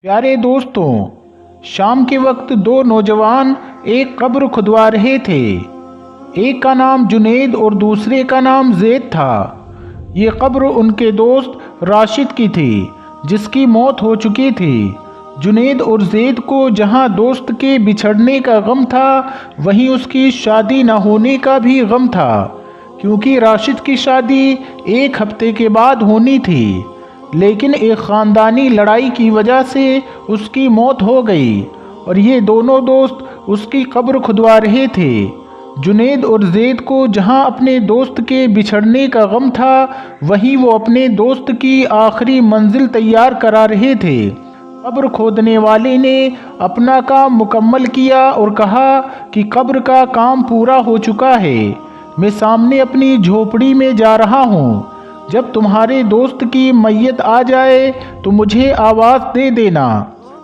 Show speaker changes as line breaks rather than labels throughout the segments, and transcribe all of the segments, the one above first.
پیارے دوستوں، شام کے وقت دو نوجوان ایک قبر کھدوا رہے تھے۔ ایک کا نام جنید اور دوسرے کا نام زید تھا۔ یہ قبر ان کے دوست راشد کی تھی جس کی موت ہو چکی تھی۔ جنید اور زید کو جہاں دوست کے بچھڑنے کا غم تھا وہیں اس کی شادی نہ ہونے کا بھی غم تھا، کیونکہ راشد کی شادی ایک ہفتے کے بعد ہونی تھی، لیکن ایک خاندانی لڑائی کی وجہ سے اس کی موت ہو گئی اور یہ دونوں دوست اس کی قبر کھدوا رہے تھے۔ جنید اور زید کو جہاں اپنے دوست کے بچھڑنے کا غم تھا وہیں وہ اپنے دوست کی آخری منزل تیار کرا رہے تھے۔ قبر کھودنے والے نے اپنا کام مکمل کیا اور کہا کہ قبر کا کام پورا ہو چکا ہے، میں سامنے اپنی جھوپڑی میں جا رہا ہوں۔ جب تمہارے دوست کی میت آ جائے تو مجھے آواز دے دینا۔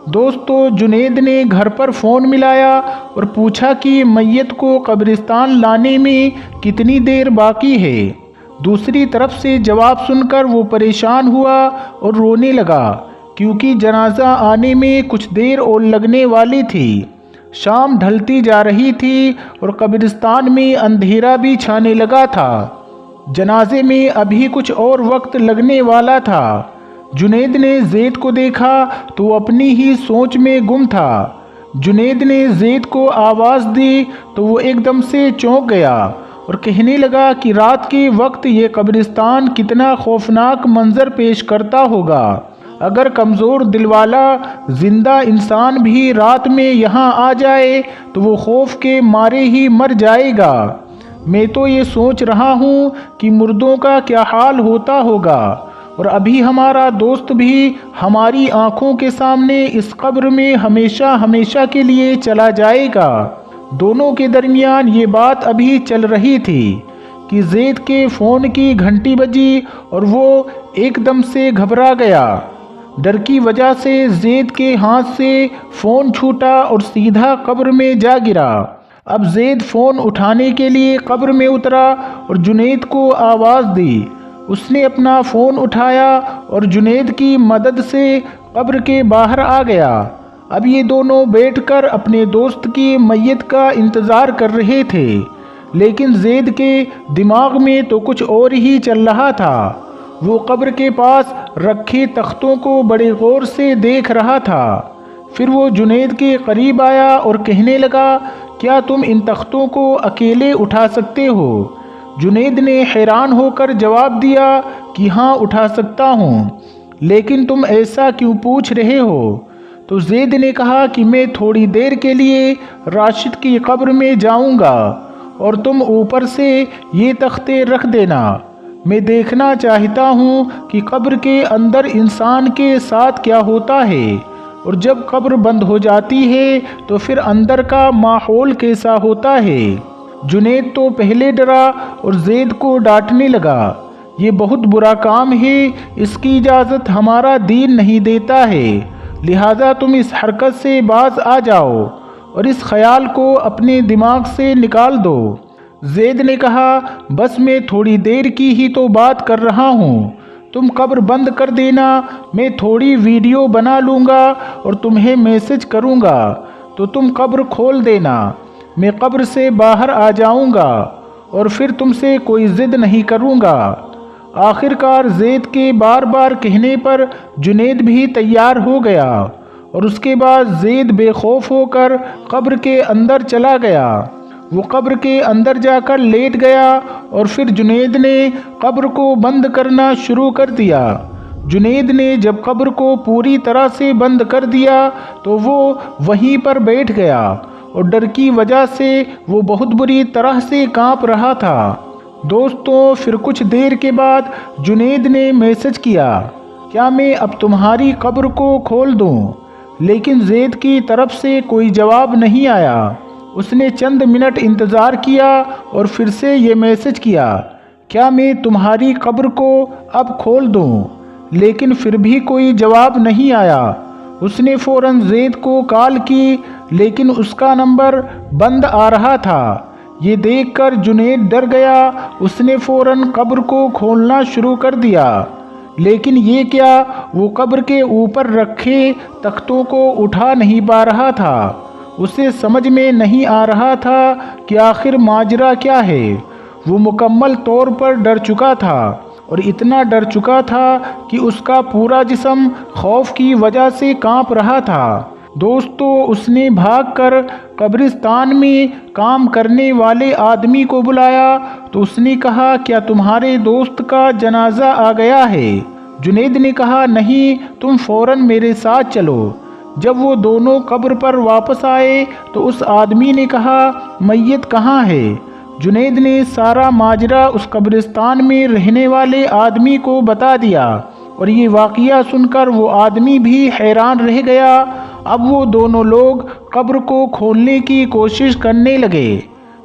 دوستو، جنید نے گھر پر فون ملایا اور پوچھا کہ میت کو قبرستان لانے میں کتنی دیر باقی ہے۔ دوسری طرف سے جواب سن کر وہ پریشان ہوا اور رونے لگا، کیونکہ جنازہ آنے میں کچھ دیر اور لگنے والی تھی۔ شام ڈھلتی جا رہی تھی اور قبرستان میں اندھیرا بھی چھانے لگا تھا۔ جنازے میں ابھی کچھ اور وقت لگنے والا تھا۔ جنید نے زید کو دیکھا تو وہ اپنی ہی سوچ میں گم تھا۔ جنید نے زید کو آواز دی تو وہ ایک دم سے چونک گیا اور کہنے لگا کہ رات کے وقت یہ قبرستان کتنا خوفناک منظر پیش کرتا ہوگا۔ اگر کمزور دل والا زندہ انسان بھی رات میں یہاں آ جائے تو وہ خوف کے مارے ہی مر جائے گا۔ میں تو یہ سوچ رہا ہوں کہ مردوں کا کیا حال ہوتا ہوگا، اور ابھی ہمارا دوست بھی ہماری آنکھوں کے سامنے اس قبر میں ہمیشہ ہمیشہ کے لیے چلا جائے گا۔ دونوں کے درمیان یہ بات ابھی چل رہی تھی کہ زید کے فون کی گھنٹی بجی اور وہ ایک دم سے گھبرا گیا۔ ڈر کی وجہ سے زید کے ہاتھ سے فون چھوٹا اور سیدھا قبر میں جا گرا۔ اب زید فون اٹھانے کے لیے قبر میں اترا اور جنید کو آواز دی۔ اس نے اپنا فون اٹھایا اور جنید کی مدد سے قبر کے باہر آ گیا۔ اب یہ دونوں بیٹھ کر اپنے دوست کی میت کا انتظار کر رہے تھے، لیکن زید کے دماغ میں تو کچھ اور ہی چل رہا تھا۔ وہ قبر کے پاس رکھے تختوں کو بڑے غور سے دیکھ رہا تھا۔ پھر وہ جنید کے قریب آیا اور کہنے لگا، کیا تم ان تختوں کو اکیلے اٹھا سکتے ہو؟ جنید نے حیران ہو کر جواب دیا کہ ہاں، اٹھا سکتا ہوں، لیکن تم ایسا کیوں پوچھ رہے ہو؟ تو زید نے کہا کہ میں تھوڑی دیر کے لیے راشد کی قبر میں جاؤں گا اور تم اوپر سے یہ تختے رکھ دینا۔ میں دیکھنا چاہتا ہوں کہ قبر کے اندر انسان کے ساتھ کیا ہوتا ہے، اور جب قبر بند ہو جاتی ہے تو پھر اندر کا ماحول کیسا ہوتا ہے۔ جنید تو پہلے ڈرا اور زید کو ڈانٹنے لگا، یہ بہت برا کام ہے، اس کی اجازت ہمارا دین نہیں دیتا ہے، لہٰذا تم اس حرکت سے باز آ جاؤ اور اس خیال کو اپنے دماغ سے نکال دو۔ زید نے کہا، بس میں تھوڑی دیر کی ہی تو بات کر رہا ہوں، تم قبر بند کر دینا، میں تھوڑی ویڈیو بنا لوں گا اور تمہیں میسج کروں گا تو تم قبر کھول دینا، میں قبر سے باہر آ جاؤں گا اور پھر تم سے کوئی ضد نہیں کروں گا۔ آخر کار زید کے بار بار کہنے پر جنید بھی تیار ہو گیا اور اس کے بعد زید بے خوف ہو کر قبر کے اندر چلا گیا۔ وہ قبر کے اندر جا کر لیٹ گیا اور پھر جنید نے قبر کو بند کرنا شروع کر دیا۔ جنید نے جب قبر کو پوری طرح سے بند کر دیا تو وہ وہیں پر بیٹھ گیا اور ڈر کی وجہ سے وہ بہت بری طرح سے کانپ رہا تھا۔ دوستوں، پھر کچھ دیر کے بعد جنید نے میسج کیا، کیا میں اب تمہاری قبر کو کھول دوں؟ لیکن زید کی طرف سے کوئی جواب نہیں آیا۔ اس نے چند منٹ انتظار کیا اور پھر سے یہ میسج کیا، کیا میں تمہاری قبر کو اب کھول دوں؟ لیکن پھر بھی کوئی جواب نہیں آیا۔ اس نے فوراً زید کو کال کی، لیکن اس کا نمبر بند آ رہا تھا۔ یہ دیکھ کر جنید ڈر گیا۔ اس نے فوراً قبر کو کھولنا شروع کر دیا۔ لیکن یہ کیا وہ قبر کے اوپر رکھے تختوں کو اٹھا نہیں پا رہا تھا۔ اسے سمجھ میں نہیں آ رہا تھا کہ آخر ماجرا کیا ہے۔ وہ مکمل طور پر ڈر چکا تھا، اور اتنا ڈر چکا تھا کہ اس کا پورا جسم خوف کی وجہ سے کانپ رہا تھا۔ دوستو، اس نے بھاگ کر قبرستان میں کام کرنے والے آدمی کو بلایا تو اس نے کہا، کیا تمہارے دوست کا جنازہ آ گیا ہے؟ جنید نے کہا، نہیں، تم فوراً میرے ساتھ چلو۔ جب وہ دونوں قبر پر واپس آئے تو اس آدمی نے کہا، میت کہاں ہے؟ جنید نے سارا ماجرا اس قبرستان میں رہنے والے آدمی کو بتا دیا، اور یہ واقعہ سن کر وہ آدمی بھی حیران رہ گیا۔ اب وہ دونوں لوگ قبر کو کھولنے کی کوشش کرنے لگے،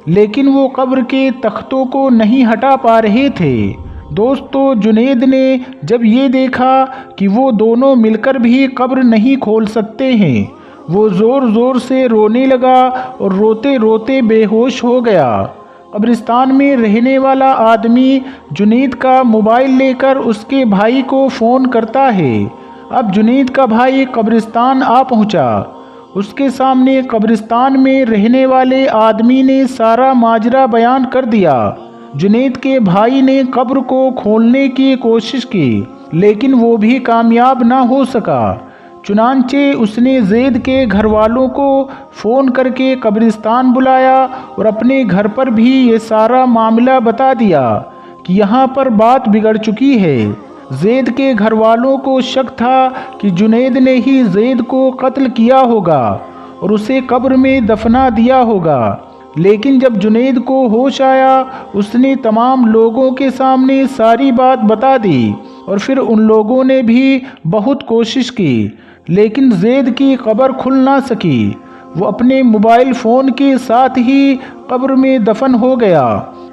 لیکن وہ قبر کے تختوں کو نہیں ہٹا پا رہے تھے۔ دوستو، جنید نے جب یہ دیکھا کہ وہ دونوں مل کر بھی قبر نہیں کھول سکتے ہیں، وہ زور زور سے رونے لگا اور روتے روتے بے ہوش ہو گیا۔ قبرستان میں رہنے والا آدمی جنید کا موبائل لے کر اس کے بھائی کو فون کرتا ہے۔ اب جنید کا بھائی قبرستان آ پہنچا۔ اس کے سامنے قبرستان میں رہنے والے آدمی نے سارا ماجرا بیان کر دیا۔ جنید کے بھائی نے قبر کو کھولنے کی کوشش کی، لیکن وہ بھی کامیاب نہ ہو سکا۔ چنانچہ اس نے زید کے گھر والوں کو فون کر کے قبرستان بلایا اور اپنے گھر پر بھی یہ سارا معاملہ بتا دیا کہ یہاں پر بات بگڑ چکی ہے۔ زید کے گھر والوں کو شک تھا کہ جنید نے ہی زید کو قتل کیا ہوگا اور اسے قبر میں دفنا دیا ہوگا، لیکن جب جنید کو ہوش آیا اس نے تمام لوگوں کے سامنے ساری بات بتا دی، اور پھر ان لوگوں نے بھی بہت کوشش کی، لیکن زید کی قبر کھل نہ سکی۔ وہ اپنے موبائل فون کے ساتھ ہی قبر میں دفن ہو گیا،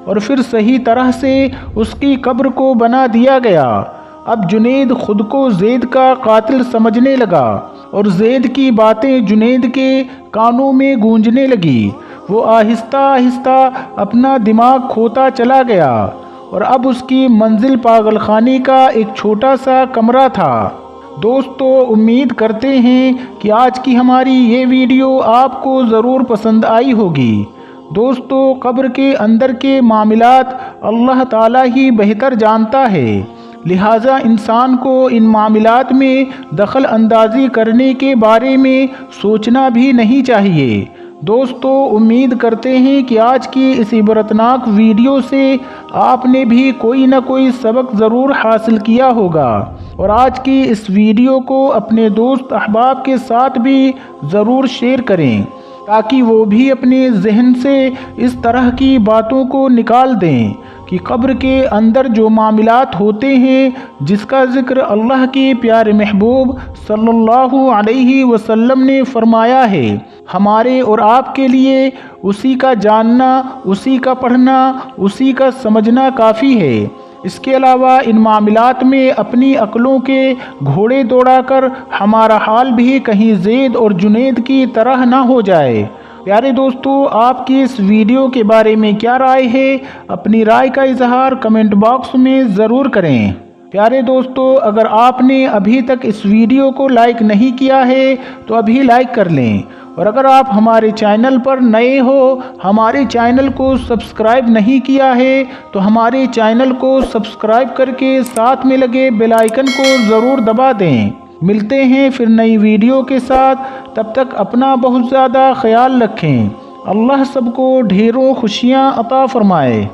اور پھر صحیح طرح سے اس کی قبر کو بنا دیا گیا۔ اب جنید خود کو زید کا قاتل سمجھنے لگا، اور زید کی باتیں جنید کے کانوں میں گونجنے لگی۔ وہ آہستہ آہستہ اپنا دماغ کھوتا چلا گیا، اور اب اس کی منزل پاگل خانے کا ایک چھوٹا سا کمرہ تھا۔ دوستو، امید کرتے ہیں کہ آج کی ہماری یہ ویڈیو آپ کو ضرور پسند آئی ہوگی۔ دوستو، قبر کے اندر کے معاملات اللہ تعالیٰ ہی بہتر جانتا ہے، لہٰذا انسان کو ان معاملات میں دخل اندازی کرنے کے بارے میں سوچنا بھی نہیں چاہیے۔ دوستو، امید کرتے ہیں کہ آج کی اس عبرتناک ویڈیو سے آپ نے بھی کوئی نہ کوئی سبق ضرور حاصل کیا ہوگا، اور آج کی اس ویڈیو کو اپنے دوست احباب کے ساتھ بھی ضرور شیئر کریں، تاکہ وہ بھی اپنے ذہن سے اس طرح کی باتوں کو نکال دیں کہ قبر کے اندر جو معاملات ہوتے ہیں، جس کا ذکر اللہ کے پیارے محبوب صلی اللہ علیہ وسلم نے فرمایا ہے، ہمارے اور آپ کے لیے اسی کا جاننا، اسی کا پڑھنا، اسی کا سمجھنا کافی ہے۔ اس کے علاوہ ان معاملات میں اپنی عقلوں کے گھوڑے دوڑا کر ہمارا حال بھی کہیں زید اور جنید کی طرح نہ ہو جائے۔ پیارے دوستو، آپ کی اس ویڈیو کے بارے میں کیا رائے ہے؟ اپنی رائے کا اظہار کمنٹ باکس میں ضرور کریں۔ پیارے دوستو، اگر آپ نے ابھی تک اس ویڈیو کو لائک نہیں کیا ہے تو ابھی لائک کر لیں، اور اگر آپ ہمارے چینل پر نئے ہو، ہمارے چینل کو سبسکرائب نہیں کیا ہے تو ہمارے چینل کو سبسکرائب کر کے ساتھ میں لگے بیل آئیکن کو ضرور دبا دیں۔ ملتے ہیں پھر نئی ویڈیو کے ساتھ، تب تک اپنا بہت زیادہ خیال رکھیں۔ اللہ سب کو ڈھیروں خوشیاں عطا فرمائے۔